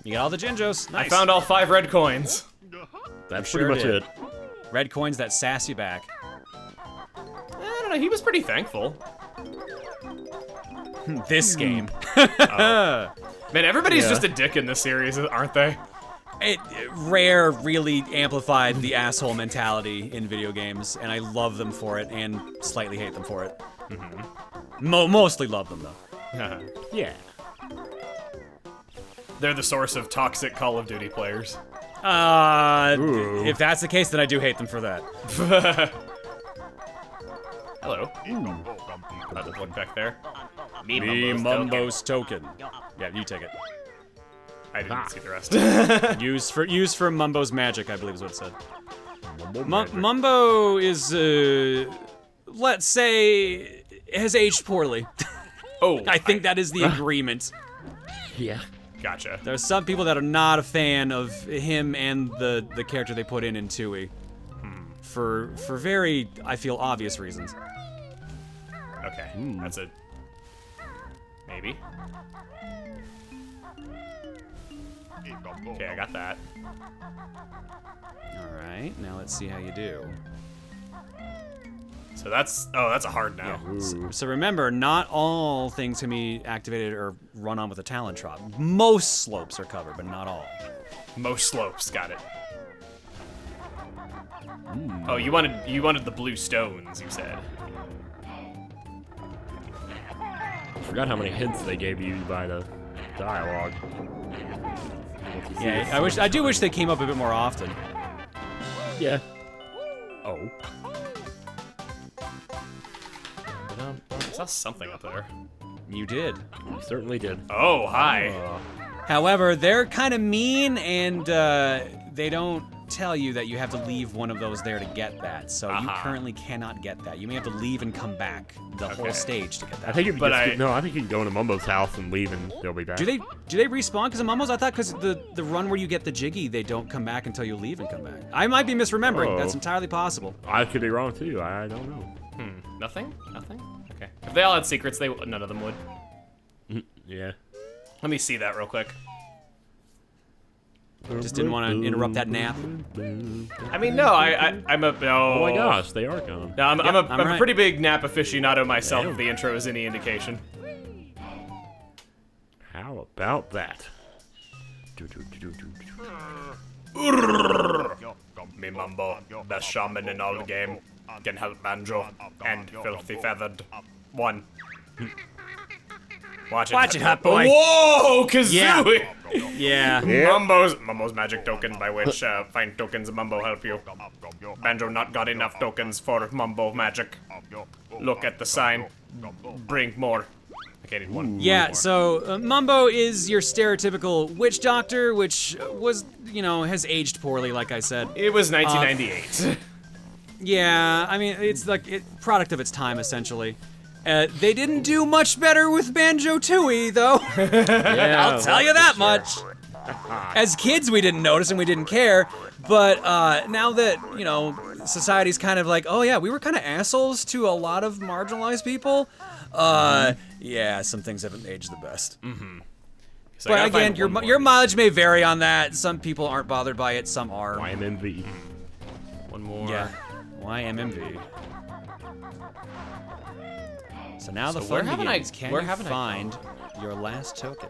You got all the Jinjos. Nice. I found all 5 red coins. That's Sure pretty much did. it. Red coins that sass you back. I don't know, he was pretty thankful. This game. Man, everybody's just a dick in this series, aren't they? Rare really amplified the asshole mentality in video games, and I love them for it, and slightly hate them for it. Mostly love them, though. Yeah. They're the source of toxic Call of Duty players. If that's the case, then I do hate them for that. Hello. I'll just look back there. Me Mumbo's Mumbo's token. Yeah, you take it. I didn't see the rest. Use for Mumbo's magic, I believe is what it said. Magic. Mumbo is, let's say, has aged poorly. Oh, I think that is the agreement. Yeah. Gotcha. There are some people that are not a fan of him and the character they put in Tooie. For very, I feel, obvious reasons. Okay, that's it. Maybe. Okay, I got that. Alright, now let's see how you do. So that's a hard no. So remember, not all things can be activated or run on with a Talon Trot. Most slopes are covered, but not all. Most slopes, got it. Oh, you wanted the blue stones, you said. Forgot how many hints they gave you by the dialogue. Yeah, I do wish they came up a bit more often. Yeah. Oh. I saw something up there. You did. You certainly did. Oh, hi. However, they're kind of mean, and they don't tell you that you have to leave one of those there to get that. So you currently cannot get that. You may have to leave and come back the whole stage to get that. I think you can go into Mumbo's house and leave and they'll be back. Do they respawn because of Mumbo's? I thought because the run where you get the Jiggy, they don't come back until you leave and come back. I might be misremembering. That's entirely possible. I could be wrong too. I don't know. Nothing? Nothing? Okay. If they all had secrets, none of them would. Yeah. Let me see that real quick. Just didn't want to interrupt that nap. I mean, no, I'm a no. Oh my gosh, they are gone. No, I'm right. a pretty big nap aficionado myself. If the intro is any indication. How about that? Me Mumbo, best shaman in all the game, can help Banjo and Filthy Feathered. 1. Watch it, hot boy. Whoa, Kazooie! Yeah. Mumbo's magic tokens by which find tokens of Mumbo help you. Banjo not got enough tokens for Mumbo magic. Look at the sign. Bring more. Okay, I need one. Yeah, so Mumbo is your stereotypical witch doctor, which was, has aged poorly, like I said. It was 1998. Yeah, I mean, it's like product of its time, essentially. They didn't do much better with Banjo-Tooie, though. Yeah, I'll tell you that much. As kids, we didn't notice and we didn't care, but now that, society's kind of like, oh yeah, we were kind of assholes to a lot of marginalized people, yeah, some things haven't aged the best. So but again, your mileage may vary on that. Some people aren't bothered by it, some are. YMMV. One more. Yeah, YMMV. So now the fun begins. Can you find your last token?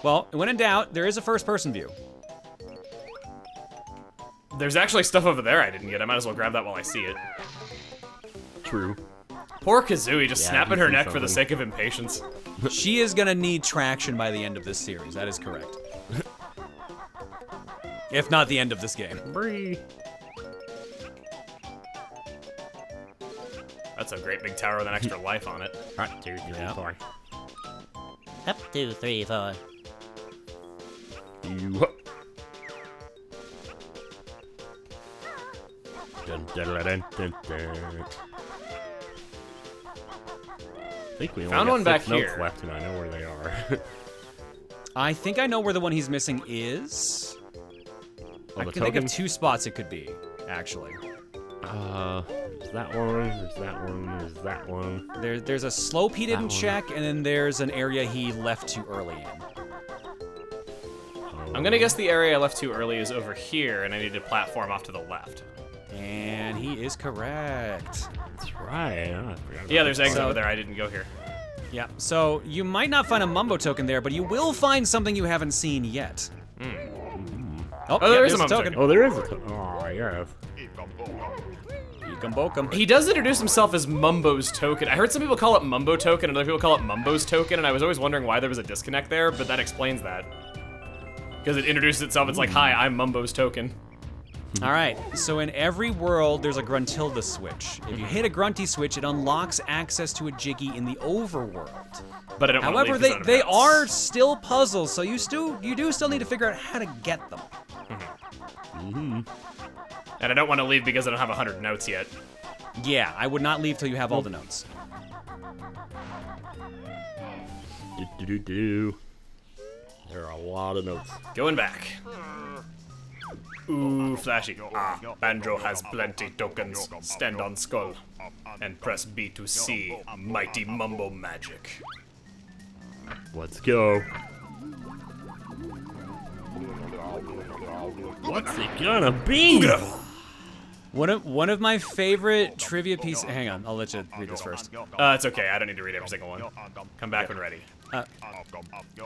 Well, when in doubt, there is a first-person view. There's actually stuff over there I didn't get. I might as well grab that while I see it. True. Poor Kazooie just snapping her neck for the something. sake of impatience. She is gonna need traction by the end of this series. That is correct. If not the end of this game. Bree. That's a great big tower with an extra life on it. 1, 2, 3, 4. Up, 2, 3, 4. You. Dun, dun, dun, dun, dun, dun. I think we only Found got one back 6 notes here. left, and I know where they are. I think I know where the one he's missing is. I can think of 2 spots it could be, actually. that one, there's that one, there's that one. There's a slope he didn't check, and then there's an area he left too early in. I'm gonna guess the area I left too early is over here, and I need to platform off to the left. And he is correct. That's right. I forgot Yeah, there's eggs So- over there. I didn't go here. Yeah, so you might not find a Mumbo token there, but you will find something you haven't seen yet. Oh, there is a there's Mumbo token. Oh, there is a oh, yes. Bokum. He does introduce himself as Mumbo's token. I heard some people call it Mumbo token, and other people call it Mumbo's token, and I was always wondering why there was a disconnect there, but that explains that. Because it introduces itself, it's like, hi, I'm Mumbo's token. All right, so in every world, there's a Gruntilda switch. If you hit a Grunty switch, it unlocks access to a Jiggy in the overworld. But I don't want to However, leave 'cause I don't they have are still puzzles, so you do still need to figure out how to get them. And I don't want to leave because I don't have 100 notes yet. Yeah, I would not leave till you have all the notes. Do. There are a lot of notes. Going back. Ooh, flashy. Ah, Banjo has plenty tokens. Stand on skull. And press B to see mighty Mumbo magic. Let's go. What's it gonna be? One of my favorite trivia pieces. Hang on, I'll let you read this first. It's okay. I don't need to read every single one. Come back when ready.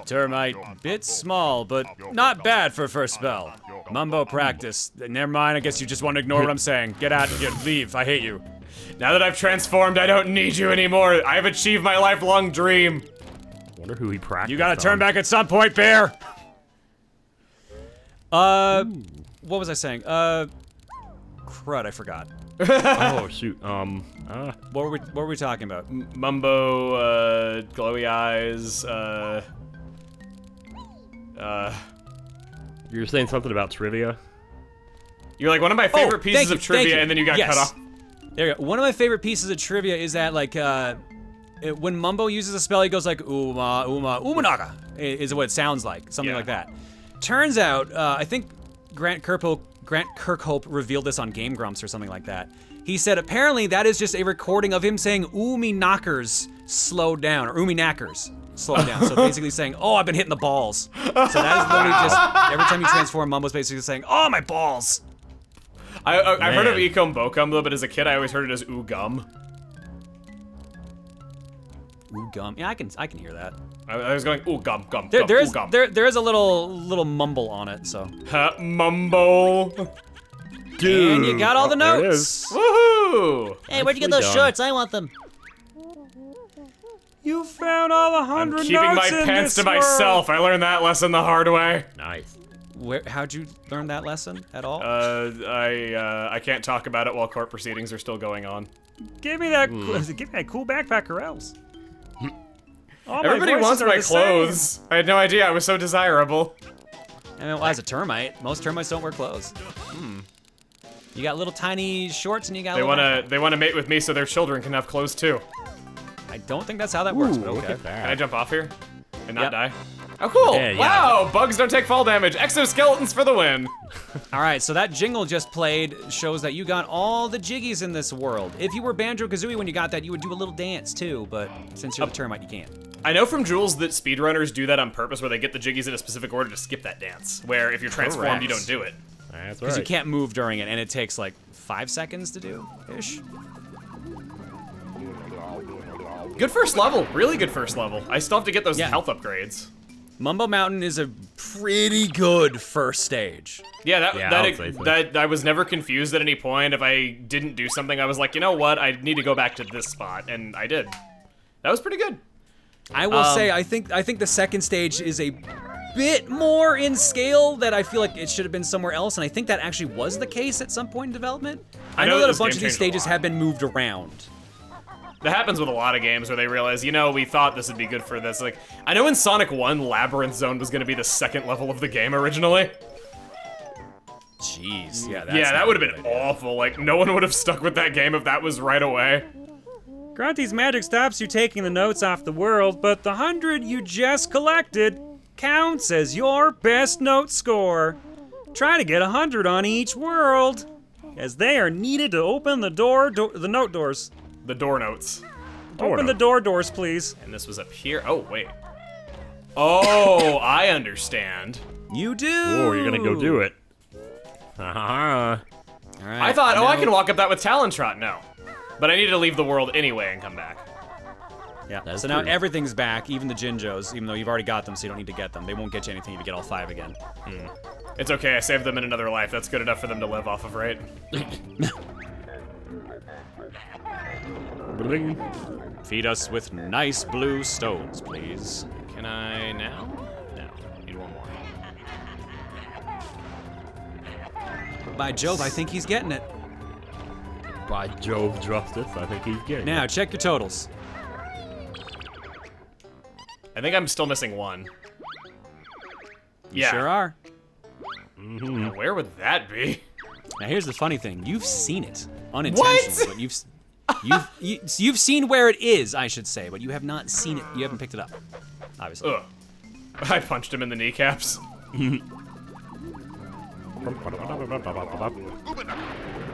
Termite, bit small, but not bad for first spell. Mumbo practice. Never mind, I guess you just want to ignore what I'm saying. Get out, leave, I hate you. Now that I've transformed, I don't need you anymore. I've achieved my lifelong dream. Wonder who he practiced. You gotta turn back at some point, Bear! What was I saying? Crud, I forgot. Oh shoot. What were we talking about? Mumbo, glowy eyes, You were saying something about trivia. You're like one of my favorite pieces thank you, of trivia, thank you. and then you got Yes. cut off. There you go. One of my favorite pieces of trivia is that, like, when Mumbo uses a spell, he goes like, Umanaga, is what it sounds like. Something Yeah. like that. Turns out, I think Grant Kirkhope revealed this on Game Grumps or something like that. He said apparently that is just a recording of him saying Umi knockers slowed down, or Umi knackers slowed down. So basically saying, oh, I've been hitting the balls. So that is literally just, every time you transform, Mumbo's basically saying, oh, my balls. I've heard of Man. Ecom Bokum though, but as a kid I always heard it as Ooh Gum. Ooh, gum. Yeah, I can hear that. I was going Ooh Gum, Gum, There, Gum, there Ooh is Gum. there is a little mumble on it, so. Mumbo. Dude. And you got all the there it notes. Woohoo! Hey, where'd you get Nicely those done. shorts? I want them. You found all 100 I'm keeping my pants to myself. I learned that lesson the hard way. Nice. How'd you learn that lesson at all? I can't talk about it while court proceedings are still going on. Give me that cool backpack or else. Everybody wants my clothes. I had no idea I was so desirable. I mean, well, as a termite, most termites don't wear clothes. You got little tiny shorts and you got. They wanna mate with me so their children can have clothes too. I don't think that's how that works, Ooh, but look okay. at that. Can I jump off here and not Yep. die? Oh, cool! Yeah, yeah. Wow, bugs don't take fall damage. Exoskeletons for the win. All right, so that jingle just played shows that you got all the jiggies in this world. If you were Banjo-Kazooie when you got that, you would do a little dance too, but since you're the termite, you can't. I know from Jules that speedrunners do that on purpose, where they get the jiggies in a specific order to skip that dance. Where if you're transformed, you don't do it. That's Because right. you can't move during it, and it takes like 5 seconds to do, ish. Good first level, really good first level. I still have to get those Yeah. health upgrades. Mumbo Mountain is a pretty good first stage. Yeah, I would say so. that I was never confused at any point. If I didn't do something, I was like, you know what, I need to go back to this spot, and I did. That was pretty good. I will say, I think the second stage is a bit more in scale that I feel like it should have been somewhere else, and I think that actually was the case at some point in development. I know that this a bunch game of these changed a stages lot. have been moved around. That happens with a lot of games where they realize, you know, we thought this would be good for this. Like, I know in Sonic 1, Labyrinth Zone was going to be the second level of the game originally. Jeez, yeah, Yeah, that would have been awful. Like, no one would have stuck with that game if that was right away. Grunty's magic stops you taking the notes off the world, but the 100 you just collected counts as your best note score. Try to get 100 on each world. as they are needed to open the the note doors. The door notes. Open the doors, please. And this was up here. Oh, wait. Oh, I understand. You do. Oh, you're gonna go do it. All right. I thought, I can walk up that with Talontrot. No. But I need to leave the world anyway and come back. Yeah. That's So now true. everything's back, even the Jinjos, even though you've already got them, so you don't need to get them. They won't get you anything if you get all 5 again. It's okay, I saved them in another life. That's good enough for them to live off of, right? Bling. Feed us with nice blue stones, please. Can I now? No. Need one more. By Jove, I think he's getting it. By Jove, Justice, I think he's getting Now, it. check your totals. I think I'm still missing one. You Yeah. sure are. Now, where would that be? Now, here's the funny thing. You've seen it. Unintentionally. What? But you've seen where it is, I should say, but you have not seen it. You haven't picked it up, obviously. Ugh. I punched him in the kneecaps.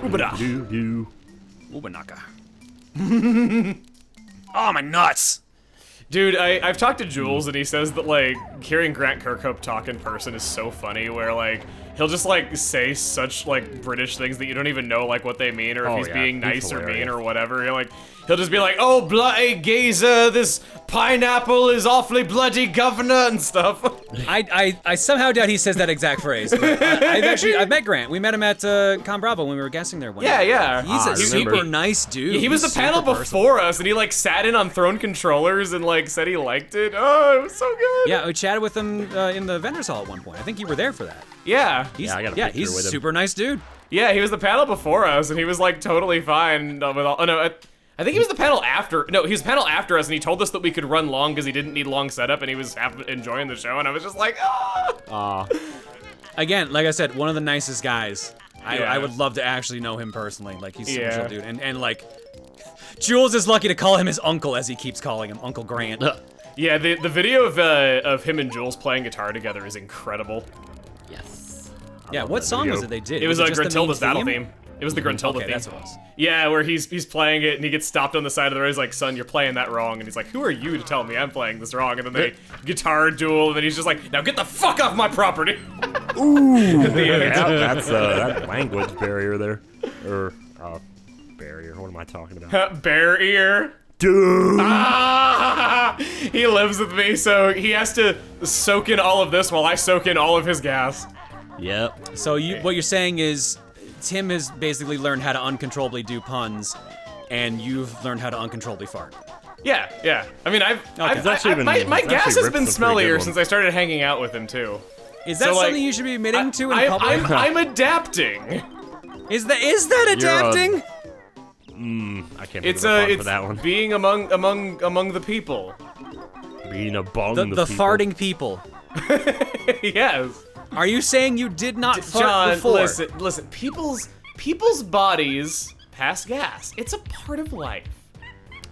Ubada. Do. Ubanaka. Oh, my nuts! Dude, I've talked to Jules and he says that, like, hearing Grant Kirkhope talk in person is so funny where, like, he'll just, like, say such, like, British things that you don't even know, like, what they mean or if Oh, he's yeah, being he's nice or mean hilarious. or whatever. He'll just be like, oh, bloody geezer, this pineapple is awfully bloody governor and stuff. I somehow doubt he says that exact phrase. But I've met Grant. We met him at Con Bravo when we were guessing there one Yeah, night. yeah. He's a I remember. super nice dude. He was He's the panel super before us and he, like, sat in on Throne Controllers and, like, said he liked it. Oh, it was so good. Yeah, we chatted with him in the vendors hall at one point. I think you were there for that. Yeah. He's, I got a picture he's with him. super nice dude. Yeah, he was the panel before us, and he was like totally fine with all. Oh no, I think he was the panel after. No, he was the panel after us, and he told us that we could run long because he didn't need long setup, and he was enjoying the show, and I was just like, ah. Again, like I said, one of the nicest guys. Yeah. I would love to actually know him personally. Like he's super Yeah. chill dude, and like Jules is lucky to call him his uncle as he keeps calling him Uncle Grant. Yeah, the video of him and Jules playing guitar together is incredible. Yes. Yeah, what song was it they did? It was just the main Gruntilda's battle theme. It was the Gruntilda Okay, theme. that's what it was. Yeah, where he's playing it and he gets stopped on the side of the road. He's like, "Son, you're playing that wrong." And he's like, "Who are you to tell me I'm playing this wrong?" And then they guitar duel, and then he's just like, "Now get the fuck off my property." Yeah, that's that language barrier there. Or, barrier, what am I talking about? Bear ear. Dude! Ah! He lives with me, so he has to soak in all of this while I soak in all of his gas. Yep. So what you're saying is Tim has basically learned how to uncontrollably do puns, and you've learned how to uncontrollably fart. Yeah, yeah. I mean, It's actually been- my it's gas has actually been ripped some pretty good smellier ones. since I started hanging out with him too. Is that So, like, something you should be admitting to in public? I'm adapting. Is that adapting? I can't It's remember the it's for that one. being among the people. Being among the people. farting people. Yes. Are you saying you did not fart John, before? listen. People's bodies pass gas. It's a part of life.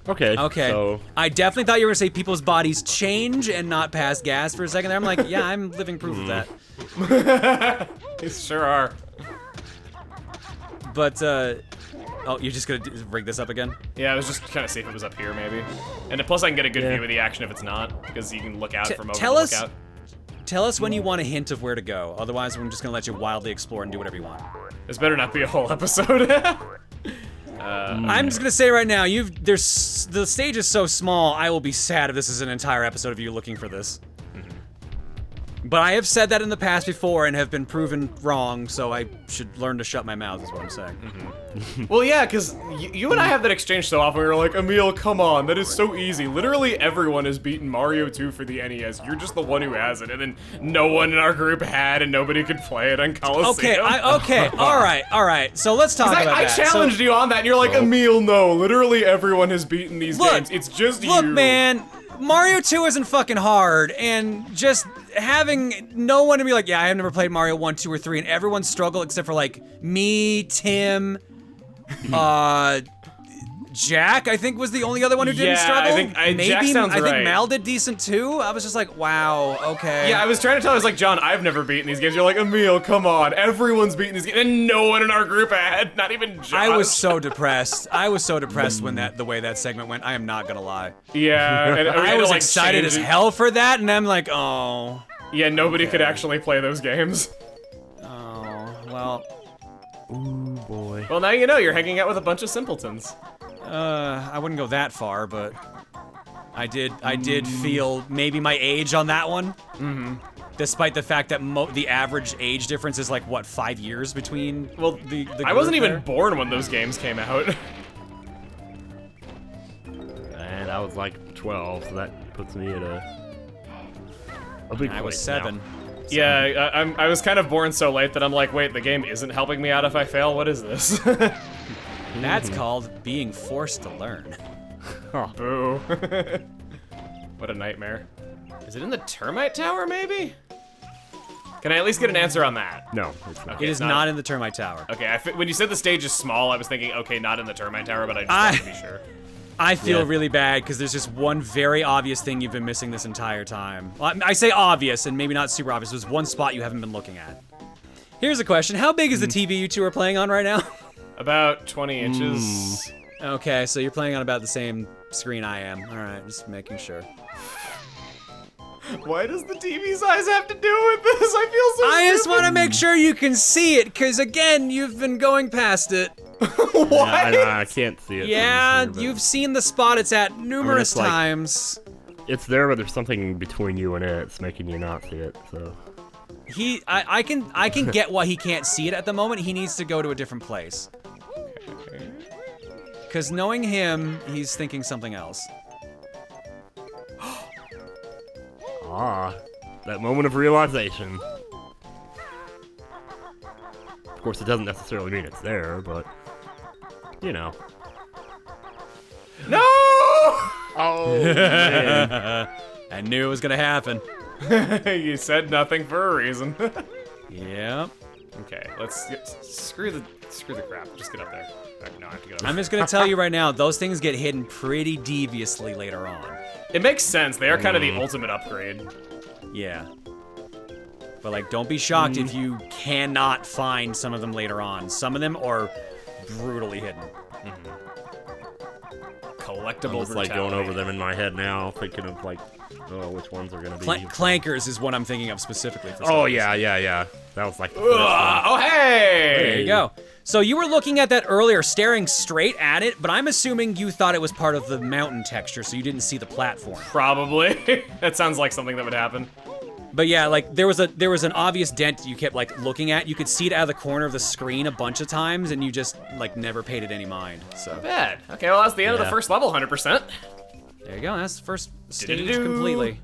Okay. Okay. So, I definitely thought you were gonna say people's bodies change and not pass gas for a second there. I'm like, yeah, I'm living proof of that. You sure are. But, oh, you're just gonna rig this up again? Yeah, I was just kind of see if it was up here, maybe. And plus, I can get a good Yeah. view of the action if it's not, because you can look out from over tell the us- lookout. Tell us when you want a hint of where to go. Otherwise, I'm just gonna let you wildly explore and do whatever you want. This better not be a whole episode. I'm just gonna say right now, the stage is so small. I will be sad if this is an entire episode of you looking for this. But I have said that in the past before and have been proven wrong, so I should learn to shut my mouth. Is what I'm saying. Well, yeah, because you and I have that exchange so often. We were like, Emil, come on, that is so easy. Literally everyone has beaten Mario 2 for the NES. You're just the one who hasn't. And then no one in our group had, and nobody could play it on Coliseum. Okay, all right. So let's talk about I that. challenged you on that, and you're like, Emil, no. Literally everyone has beaten these games. It's just you. Look, man, Mario 2 isn't fucking hard, and just having no one to be like, yeah, I have never played Mario 1, 2, or 3, and everyone struggle except for like me, Tim, Jack, I think, was the only other one who didn't Yeah, struggle. I think Maybe Jack sounds I think right. Mal did decent too. I was just like, wow, okay. Yeah, I was trying to tell. I was like, John, I've never beaten these games. You're like, Emil, come on, everyone's beaten these games, and no one in our group had, not even Josh. I was so depressed. I was so depressed when the way that segment went. I am not gonna lie. Yeah, and I was like, excited as change it. hell for that, and I'm like, oh, Yeah, nobody could actually play those games. oh, well, Ooh, boy. Well, now you know you're hanging out with a bunch of simpletons. I wouldn't go that far, but I did feel maybe my age on that one. Mm-hmm. Despite the fact that the average age difference is like what, 5 years between. Well, the I wasn't group even there? born when those games came out. And I was like 12, so that puts me at a big I was place 7. now. Yeah, I was kind of born so late that I'm like, wait, the game isn't helping me out if I fail? What is this? That's called being forced to learn. Boo. What a nightmare. Is it in the Termite Tower, maybe? Can I at least get an answer on that? No, it's not. Okay, It is not in the Termite Tower. Okay, when you said the stage is small, I was thinking, okay, not in the Termite Tower, but I just wanted to be sure. I feel Yeah. really bad because there's just one very obvious thing you've been missing this entire time. Well, I say obvious and maybe not super obvious. There's one spot you haven't been looking at. Here's a question. How big is the TV you two are playing on right now? About 20 inches. Okay, so you're playing on about the same screen I am. All right, just making sure. Why does the TV size have to do with this? I feel so I just stupid. want to make sure you can see it because, again, you've been going past it. What? I can't see it. Yeah, from here, but you've seen the spot it's at numerous it's like- times. It's there, but there's something between you and it. It's making you not see it. So I can get why he can't see it at the moment. He needs to go to a different place. Because knowing him, he's thinking something else. that moment of realization. Of course, it doesn't necessarily mean it's there, but you know. No! Oh man. I knew it was gonna happen. You said nothing for a reason. Yep. Okay, screw the crap. Just get up there. No, I have to get up. I'm just gonna tell you right now, those things get hidden pretty deviously later on. It makes sense. They are kind of the ultimate upgrade. Yeah. But like, don't be shocked if you cannot find some of them later on. Some of them are brutally hidden. Collectible I'm just like going brutality. over them in my head now, thinking of like, oh, which ones are gonna be. Clankers is what I'm thinking of specifically for some Oh reason. yeah. That was like the first one. Oh, hey! There you go. So you were looking at that earlier, staring straight at it, but I'm assuming you thought it was part of the mountain texture, so you didn't see the platform. Probably. That sounds like something that would happen. But yeah, like there was an obvious dent you kept like looking at. You could see it out of the corner of the screen a bunch of times, and you just like never paid it any mind. So Bad. Okay, well that's the end of the Yeah. first level, 100%. there you go. That's the first stage Do-do-do. completely.